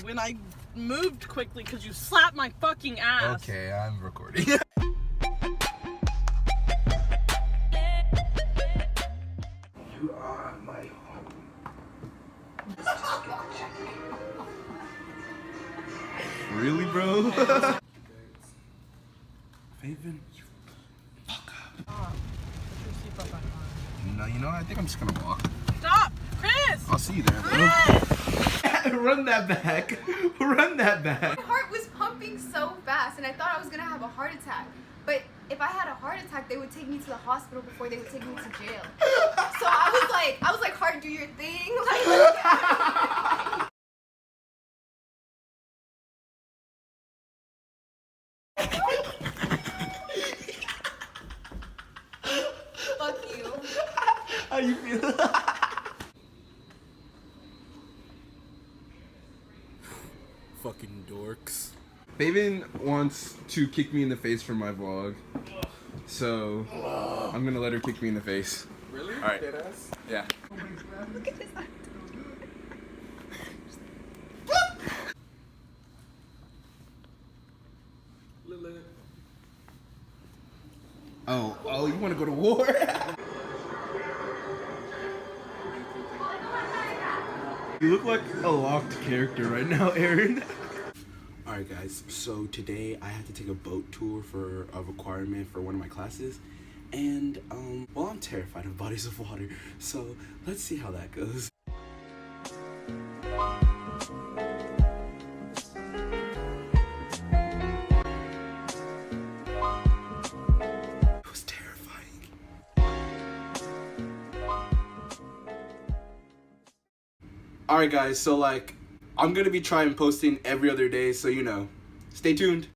when I moved quickly because you slapped my fucking ass. Okay, I'm recording. You are my home. Really, bro? Favan, you fuck up. No, you know, I think I'm just gonna walk. Stop! Chris! I'll see you there, bro. Run that back. Run that back. My heart was pumping so fast and I thought I was gonna have a heart attack. But if I had a heart attack, they would take me to the hospital before they would take me to jail. So I was like, heart, do your thing. Like, fuck you. How you feel? Fucking dorks. Favan wants to kick me in the face for my vlog. So, I'm gonna let her kick me in the face. Really? Alright. Yeah. Look at this. Oh, you wanna go to war? You look like a locked character right now, Aaron. Alright guys, so today I had to take a boat tour for a requirement for one of my classes. And, well, I'm terrified of bodies of water. So, let's see how that goes. It was terrifying. Alright guys, so like, I'm gonna be trying posting every other day, so you know, stay tuned.